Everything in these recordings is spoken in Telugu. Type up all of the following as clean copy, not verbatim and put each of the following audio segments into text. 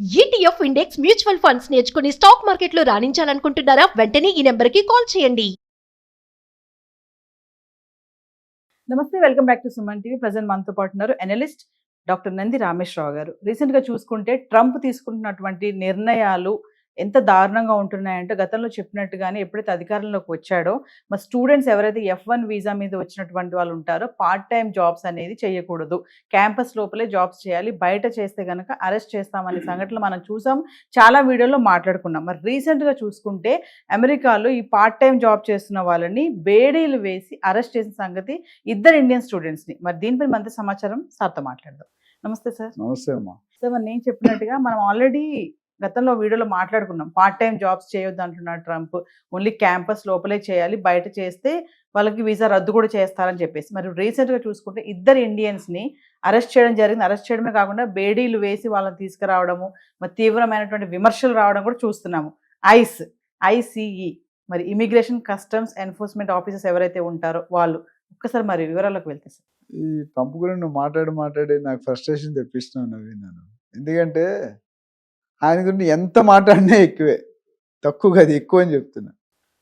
ఈటీఎఫ్ ఇండెక్స్ మ్యూచువల్ ఫండ్స్ నేర్చుకుని స్టాక్ మార్కెట్లో రాణించాలనుకుంటున్నారా? వెంటనే ఈ నెంబర్కి కాల్ చేయండి. నమస్తే, welcome back to Suman TV. Present మనతో పాటు ఉన్నారు అనలిస్ట్ డాక్టర్ నంది రామేశ్వరరావు గారు. రీసెంట్గా చూసుకుంటే ట్రంప్ తీసుకుంటున్నటువంటి నిర్ణయాలు ఎంత దారుణంగా ఉంటున్నాయంటే, గతంలో చెప్పినట్టుగానే ఎప్పుడైతే అధికారంలోకి వచ్చాడో మరి స్టూడెంట్స్ ఎవరైతే F1 వీసా మీద వచ్చినటువంటి వాళ్ళు ఉంటారో పార్ట్ టైం జాబ్స్ అనేది చేయకూడదు, క్యాంపస్ లోపలే జాబ్స్ చేయాలి, బయట చేస్తే కనుక అరెస్ట్ చేస్తామనే సంఘటనలు మనం చూసాం, చాలా వీడియోలో మాట్లాడుకున్నాం. మరి రీసెంట్గా చూసుకుంటే అమెరికాలో ఈ పార్ట్ టైం జాబ్ చేస్తున్న వాళ్ళని బేడీలు వేసి అరెస్ట్ చేసిన సంగతి ఇద్దరు ఇండియన్ స్టూడెంట్స్ని. మరి దీనిపై మరింత సమాచారం సార్తో మాట్లాడదాం. నమస్తే సార్. నమస్తే అమ్మా. సార్, మరి నేను చెప్పినట్టుగా మనం ఆల్రెడీ గతంలో వీడియోలో మాట్లాడుకున్నాం, పార్ట్ టైం జాబ్స్ చేయొద్దు అంటున్నాడు ట్రంప్, ఓన్లీ క్యాంపస్ లోపలే చేయాలి, బయట చేస్తే వాళ్ళకి వీసా రద్దు కూడా చేస్తారని చెప్పేసి. మరి రీసెంట్గా చూసుకుంటే ఇద్దరు ఇండియన్స్ని అరెస్ట్ చేయడం జరిగింది. అరెస్ట్ చేయడమే కాకుండా బేడీలు వేసి వాళ్ళని తీసుకురావడము, మరి తీవ్రమైనటువంటి విమర్శలు రావడం కూడా చూస్తున్నాము. ఐసీఈ మరి ఇమిగ్రేషన్ కస్టమ్స్ ఎన్ఫోర్స్మెంట్ ఆఫీసర్స్ ఎవరైతే ఉంటారో వాళ్ళు, ఒక్కసారి మరి వివరాలకు వెళ్తే సార్. ఈ ట్రంప్ గురించి నువ్వు మాట్లాడి నాకు ఫ్రస్ట్రేషన్ తెప్పిస్తున్నావు నవీన్. నేను ఎందుకంటే ఆయన గురించి ఎంత మాట్లాడినా ఎక్కువే, తక్కువ కాదు ఎక్కువ అని చెప్తున్నా.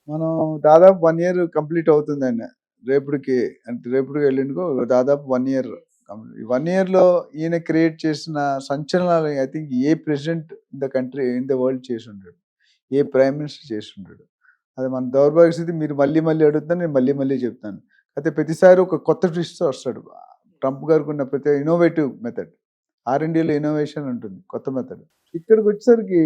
మనం దాదాపు 1 year కంప్లీట్ అవుతుంది ఆయన రేపటికి, అంటే రేపటికి వెళ్ళిండుకో దాదాపు 1 year కంప్లీట్. 1 yearలో ఈయన క్రియేట్ చేసిన సంచలనాలు I think a president in the country in the world చేసి ఉంటాడు, ఏ ప్రైమ్ మినిస్టర్ చేసి ఉంటాడు. అది మన దౌర్భాగ్య స్థితి. మీరు మళ్ళీ అడుగుతాను, నేను మళ్ళీ చెప్తాను. అయితే ప్రతిసారి ఒక కొత్త ట్విస్ట్ వస్తాడు. ట్రంప్ గారికి ఉన్న ప్రతి ఇన్నోవేటివ్ మెథడ్, R&Dలో ఇన్నోవేషన్ ఉంటుంది, కొత్త మెథడ్. ఇక్కడికి వచ్చేసరికి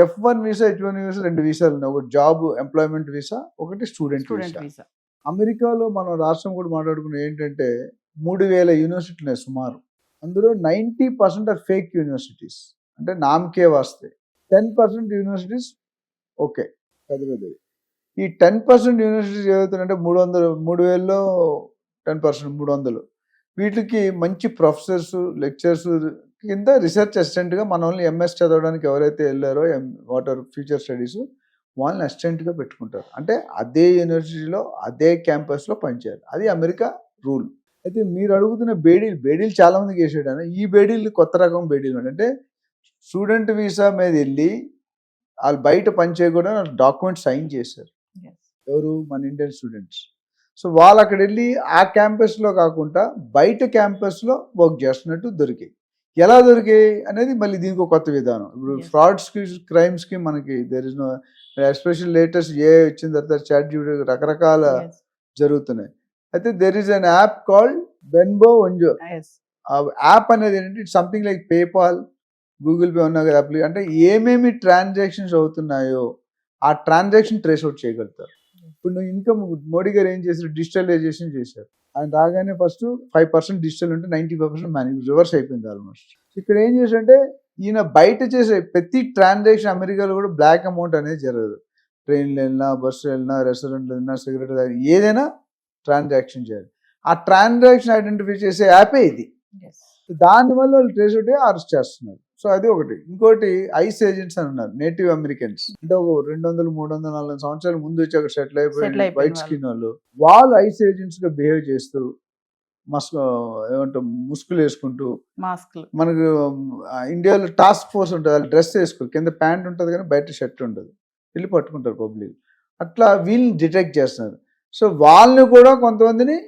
F1 వీసా, H1 వీసా, 2 వీసాలు ఉన్నాయి. ఒకటి జాబ్ ఎంప్లాయ్మెంట్ వీసా, ఒకటి స్టూడెంట్ వీసా. అమెరికాలో మనం రాష్ట్రం కూడా మాట్లాడుకున్నాం ఏంటంటే 3000 యూనివర్సిటీలు ఉన్నాయి సుమారు. అందులో 90% ఆర్ ఫేక్ యూనివర్సిటీస్, అంటే నామకే వాస్తే. 10% యూనివర్సిటీస్ ఓకే పెద్దవి. ఈ 10% యూనివర్సిటీస్ ఏదవుతుందంటే 3000లో 10% 300. వీటికి మంచి ప్రొఫెసర్స్, లెక్చరర్స్ కింద రీసెర్చ్ అసిస్టెంట్గా మన ఓన్లీ MS చదవడానికి ఎవరైతే వెళ్ళారో వాటర్ ఫ్యూచర్ స్టడీస్ వాళ్ళని అసిస్టెంట్గా పెట్టుకుంటారు. అంటే అదే యూనివర్సిటీలో అదే క్యాంపస్లో పనిచేయాలి. అది అమెరికా రూల్. అయితే మీరు అడుగుతున్న బేడీలు చాలామందికి వేసాడు. ఈ బేడీలు కొత్త రకం బేడీలు అంటే స్టూడెంట్ వీసా మీద వెళ్ళి వాళ్ళు బయట పనిచేయకుండా డాక్యుమెంట్ సైన్ చేశారు. ఎవరు? మన ఇండియన్ స్టూడెంట్స్. సో వాళ్ళు అక్కడ వెళ్ళి ఆ క్యాంపస్లో కాకుండా బయట క్యాంపస్లో వర్క్ చేస్తున్నట్టు దొరికాయి. ఎలా దొరికాయి అనేది మళ్ళీ దీనికి ఒక కొత్త విధానం. ఇప్పుడు ఫ్రాడ్స్కి, క్రైమ్స్కి మనకి there is no, special latest వచ్చిన తర్వాత ChatGPT రకరకాల జరుగుతున్నాయి. అయితే there is an app called బెన్బో ఒంజో. ఆ యాప్ అనేది ఏంటంటే it's something like PayPal, Google Pay ఉన్న యాప్. అంటే ఏమేమి ట్రాన్సాక్షన్స్ అవుతున్నాయో ఆ ట్రాన్సాక్షన్ ట్రేస్ అవుట్ చేయగలుగుతారు. ఇప్పుడు నువ్వు ఇన్కమ్ మోడీ గారు ఏం చేశారు? డిజిటలైజేషన్ చేశారు. ఆయన రాగానే ఫస్ట్ 5% డిజిటల్ ఉంటే 95% మ్యానేజ్ రివర్స్ అయిపోయింది ఆల్మోస్ట్. ఇక్కడ ఏం చేశారంటే ఈయన బయట చేసే ప్రతి ట్రాన్సాక్షన్ అమెరికాలో కూడా బ్లాక్ అమౌంట్ అనేది జరగదు. ట్రైన్లో వెళ్ళినా, బస్సులో వెళ్ళినా, రెస్టారెంట్లో వెళ్ళినా, సిగరెట్ ఏదైనా ట్రాన్సాక్షన్ చేయాలి. ఆ ట్రాన్సాక్షన్ ఐడెంటిఫై చేసే యాపే ఇది. దానివల్ల వాళ్ళు ట్రేస్ అవుట్ అరెస్ట్ చేస్తున్నారు. సో అది ఒకటి. ఇంకోటి ఐస్ ఏజెంట్స్ అని ఉన్నారు, నేటివ్ అమెరికన్స్. అంటే ఒక 200, 300, 400 సంవత్సరాల ముందు వచ్చి అక్కడ సెటిల్ అయిపోయి వైట్ స్కిన్ వాళ్ళు ఐస్ ఏజెంట్స్ గా బిహేవ్ చేస్తూ ముసుగులు వేసుకుంటూ, మనకు ఇండియాలో టాస్క్ ఫోర్స్ ఉంటుంది, వాళ్ళు డ్రెస్ వేసుకోరు, కింద ప్యాంట్ ఉంటుంది కానీ బయట షర్ట్ ఉంటుంది, వెళ్ళి పట్టుకుంటారు పబ్లిక్. అట్లా వీళ్ళని డిటెక్ట్ చేస్తున్నారు. సో వాళ్ళని కూడా కొంతమందిని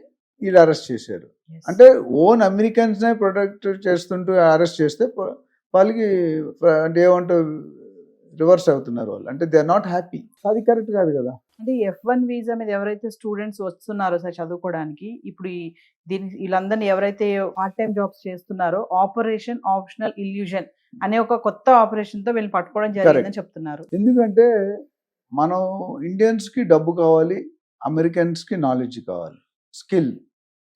వీళ్ళు అరెస్ట్ చేశారు. అంటే ఓన్ అమెరికన్స్ నే ప్రొటెక్ట్ చేస్తుంటూ అరెస్ట్ చేస్తే వాళ్ళకి అంటే ఏమంటూ రివర్స్ అవుతున్నారు వాళ్ళు. అంటే దే ఆర్ నాట్ హ్యాపీ. అది కరెక్ట్ కాదు కదా. అంటే F1 వీసా మీద ఎవరైతే స్టూడెంట్స్ వస్తున్నారో సార్ చదువుకోవడానికి, ఇప్పుడు వీళ్ళందరినీ ఎవరైతే పార్ట్ టైం జాబ్స్ చేస్తున్నారో ఆపరేషన్ ఆప్షనల్ ఇల్యూజన్ అనే ఒక కొత్త ఆపరేషన్ తో వీళ్ళు పట్టుకోవడం జరిగిందని చెప్తున్నారు. ఎందుకంటే మనం ఇండియన్స్ కి డబ్బు కావాలి, అమెరికన్స్ కి నాలెడ్జ్ కావాలి.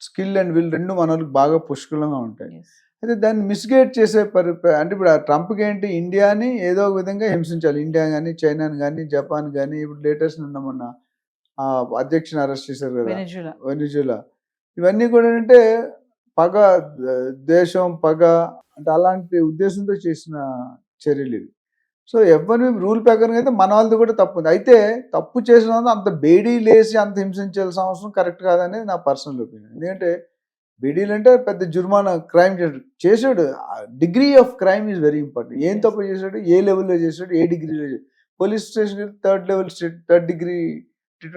స్కిల్ అండ్ విల్ రెండు మనకు బాగా పుష్కలంగా ఉంటాయి. అయితే దాన్ని మిస్గైడ్ చేసే అంటే ఇప్పుడు ట్రంప్కి ఏంటి, ఇండియాని ఏదో ఒక విధంగా హింసించాలి. ఇండియా కానీ, చైనాని కానీ, జపాన్ కానీ, ఇప్పుడు లేటెస్ట్ మొన్న అధ్యక్షుని అరెస్ట్ చేశారు కదా, వెనిజులా. ఇవన్నీ కూడా ఏంటంటే పగ, దేశం పగ, అంటే అలాంటి ఉద్దేశంతో చేసిన చర్యలు ఇవి. సో F1 రూల్ ప్రకారం అయితే మన వాళ్ళది కూడా తప్పు ఉంది. అయితే తప్పు చేసిన అంత బేడీ లేసి అంత హింసించాల్సిన అవసరం కరెక్ట్ కాదనేది నా పర్సనల్ ఒపీనియన్. ఎందుకంటే బీడీలు అంటే పెద్ద జుర్మానా క్రైమ్ చేశాడు. Degree of crime is very important. ఏం తప్పు చేశాడు, ఏ లెవెల్లో చేశాడు, ఏ డిగ్రీలో చేశాడు. పోలీస్ స్టేషన్ థర్డ్ డిగ్రీ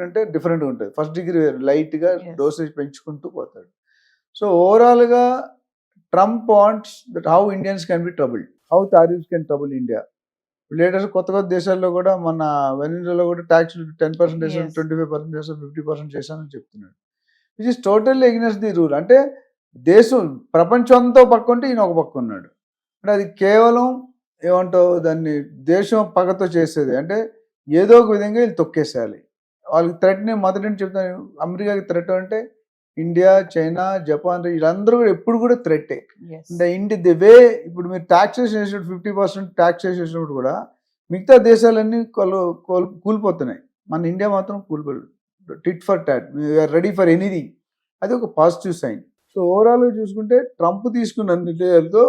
అంటే డిఫరెంట్గా ఉంటుంది. ఫస్ట్ డిగ్రీ లైట్గా డోసేజ్ పెంచుకుంటూ పోతాడు. సో ఓవరాల్గా Trump wants that how Indians can be troubled, how tariffs can trouble India. Latest కొత్త దేశాల్లో కూడా మన వెనిజులాలో కూడా ట్యాక్స్ 10% చేశాను, 25% చేశాను, 50% చేశానని చెప్తున్నాడు. Which is totally against the rule. అంటే దేశం ప్రపంచం అంతా పక్క ఉంటే ఈయన ఒక పక్క ఉన్నాడు. అంటే అది కేవలం ఏమంటావు దాన్ని దేశం పగతో చేసేది. అంటే ఏదో ఒక విధంగా వీళ్ళు తొక్కేసేయాలి. వాళ్ళకి థ్రెట్ని మొదటి నుంచి చెప్తాను. అమెరికాకి థ్రెట్ అంటే ఇండియా, చైనా, జపాన్ వీళ్ళందరూ కూడా ఎప్పుడు కూడా థ్రెట్టే. అంటే ది వే ఇప్పుడు మీరు ట్యాక్సేషన్ చేసినప్పుడు 50% ట్యాక్సేషన్ చేసినప్పుడు కూడా మిగతా దేశాలన్నీ కూలిపోతున్నాయి. మన ఇండియా మాత్రం కూలిపోలేదు. Tit for tat, we are ready for anything. అది ఒక పాజిటివ్ సైన్. సో ఓవరాల్గా చూసుకుంటే ట్రంప్ తీసుకున్న నిర్ణయాలతో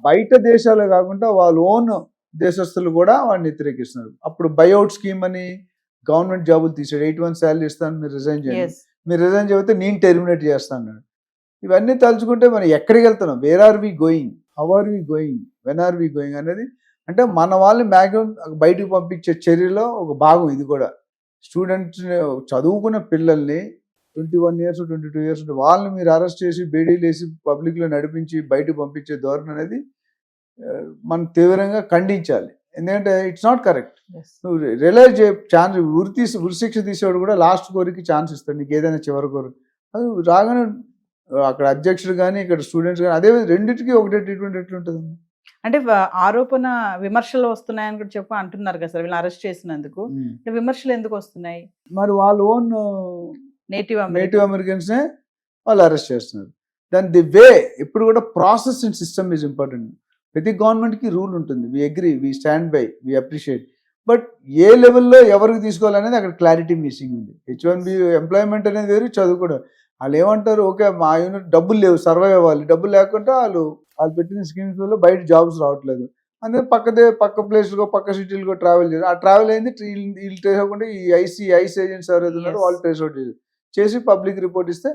బయట దేశాలే కాకుండా వాళ్ళ ఓన్ దేశస్తులు కూడా వాడిని వ్యతిరేకిస్తున్నారు. అప్పుడు బైఅవుట్ స్కీమ్ అని గవర్నమెంట్ జాబులు తీసాడు. 8 months శాలరీ ఇస్తాను, మీరు రిజైన్ చేయండి. మీరు రిజైన్ చేస్తే నేను టెర్మినేట్ చేస్తాను. ఇవన్నీ తలుచుకుంటే మనం ఎక్కడికి వెళ్తున్నాం, where are we going, how are we going, when are we going అనేది. అంటే మన వాళ్ళని మ్యాక్సిమం బయటకు పంపించే చర్యలో ఒక భాగం ఇది కూడా. స్టూడెంట్స్ చదువుకున్న పిల్లల్ని 21 years 22 years వాళ్ళని మీరు అరెస్ట్ చేసి బేడీలు వేసి పబ్లిక్లో నడిపించి బయటకు పంపించే ధోరణి అనేది మనం తీవ్రంగా ఖండించాలి. ఎందుకంటే ఇట్స్ నాట్ కరెక్ట్. నువ్వు రియలైజ్ ఛాన్స్ ఉరిశిక్ష తీసేవాడు కూడా లాస్ట్ కోరికి ఛాన్స్ ఇస్తాడు, నీకు ఏదైనా చివరి కోరిక. అది రాగానే అక్కడ అధ్యక్షుడు కానీ ఇక్కడ స్టూడెంట్స్ కానీ అదే రెండింటికి ఒకటే ట్రీట్మెంట్ ఎట్లుంటుంది? అంటే ఆరోపణ విమర్శలు వస్తున్నాయని కూడా చెప్పి అంటున్నారు కదా సార్, వీళ్ళని అరెస్ట్ చేసినందుకు. విమర్శలు ఎందుకు వస్తున్నాయి? మరి వాళ్ళ ఓన్ నేటివ్ అమెరికన్స్నే వాళ్ళు అరెస్ట్ చేస్తున్నారు. దాని ది వే ఎప్పుడు కూడా process and system is important. ప్రతి గవర్నమెంట్కి రూల్ ఉంటుంది. We agree, we stand by, we appreciate. But ఏ లెవెల్లో ఎవరికి తీసుకోవాలనేది అక్కడ క్లారిటీ మిస్సింగ్ ఉంది. H1B ఎంప్లాయ్మెంట్ అనేది వేరు, చదువుకోవడం. వాళ్ళు ఏమంటారు, ఓకే మా యూనిట్ డబ్బులు లేవు, సర్వైవ్ అవ్వాలి, డబ్బులు లేకుండా వాళ్ళు పెట్టిన స్కీమ్స్ వల్ల బయట జాబ్స్ రావట్లేదు. అందుకే పక్క ప్లేస్లో పక్క సిటీలకు ట్రావెల్ చేయాలి. ఆ ట్రావెల్ అయింది వీళ్ళు ట్రేస్ అవ్వకుండా ఈ ఐస్ ఏజెంట్స్ ఎవరైతే ఉన్నారో వాళ్ళు ట్రేస్ అవుట్ చేసి పబ్లిక్ రిపోర్ట్ ఇస్తే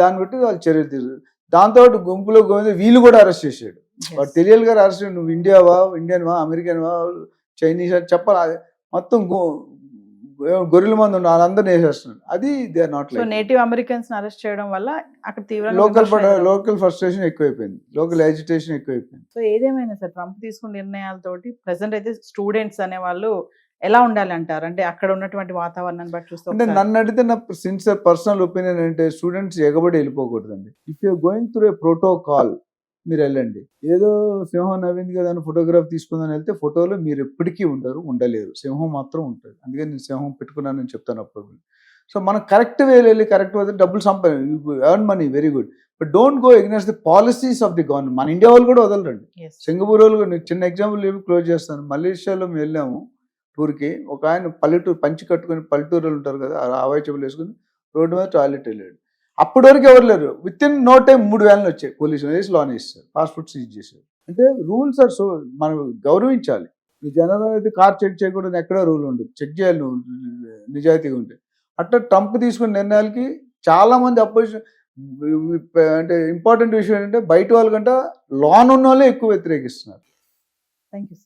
దాన్ని బట్టి వాళ్ళు చర్యలు తీసుకు. దాంతో గుంపులో గోవింద వీళ్ళు కూడా అరెస్ట్ చేశాడు. వాడు తెలియదు గారు అరెస్ట్. నువ్వు ఇండియావా, ఇండియన్వా, అమెరికన్వా, చైనీస్ చెప్పాలి. మొత్తం గొర్రెల మంది ఉన్న వాళ్ళందరినీ వేసేస్తున్నాడు. అది they are not like. Native Americans arrest చేయడం వల్ల అక్కడ తీవ్ర లోకల్ ఫ్రస్ట్రేషన్ ఎక్కువైపోయింది, లోకల్ ఎజిటేషన్ ఎక్కువైపోయింది. సో ఏదేమైనా సార్ ట్రంప్ తీసుకున్న నిర్ణయాలతోటి ప్రెసెంట్ అయితే స్టూడెంట్స్ అనే వాళ్ళు ఎలా ఉండాలి అంటారు? అంటే అక్కడ ఉన్నటువంటి వాతావరణాన్ని బట్టి చూస్తే అంటే నన్ను అడిగితే నా సిన్సియర్ పర్సనల్ ఒపీనియన్ అంటే స్టూడెంట్స్ ఎగబడి వెళ్ళిపోకూడదండి. If you going through a protocol మీరు వెళ్ళండి. ఏదో సింహం నవ్వింది కదా అని ఫోటోగ్రాఫ్ తీసుకుందని వెళ్తే ఫోటోలో మీరు ఎప్పటికీ ఉండలేరు. సింహం మాత్రం ఉంటుంది. అందుకే నేను సింహం పెట్టుకున్నానని చెప్తాను అప్పుడు. సో మనం కరెక్ట్ వేలు వెళ్ళి కరెక్ట్ వస్తే డబ్బులు earn money, very good. But don't go against the policies of the government. మన ఇండియా వాళ్ళు కూడా వదలరండి. సింగపూర్ వాళ్ళు కూడా చిన్న ఎగ్జాంపుల్ క్లోజ్ చేస్తాను. మలేషియాలో మేము వెళ్ళాము టూర్కి. ఒక ఆయన పల్లెటూరు పంచి కట్టుకుని పల్లెటూరులు ఉంటారు కదా, అవాయి చెప్పులు వేసుకుని రోడ్డు మీద టాయిలెట్ వెళ్ళాడు. అప్పటి వరకు ఎవరు లేరు. Within no time 3 vans వచ్చాయి. పోలీసులు వేసి లోన్ ఇస్తారు, పాస్పోర్ట్ సీజ్ చేశారు. అంటే రూల్స్ ఆర్ సో మనం గౌరవించాలి. జనరల్ అయితే కార్ చెక్ చేయకూడదు, ఎక్కడో రూల్ ఉండదు. చెక్ చేయాలి నువ్వు నిజాయితీగా ఉంటే. అట్లా ట్రంప్ తీసుకున్న నిర్ణయాలకి చాలా మంది అపోజిషన్. అంటే ఇంపార్టెంట్ విషయం ఏంటంటే బయట వాళ్ళకంటే లోన్ ఉన్న వాళ్ళే ఎక్కువ వ్యతిరేకిస్తున్నారు. Thank you.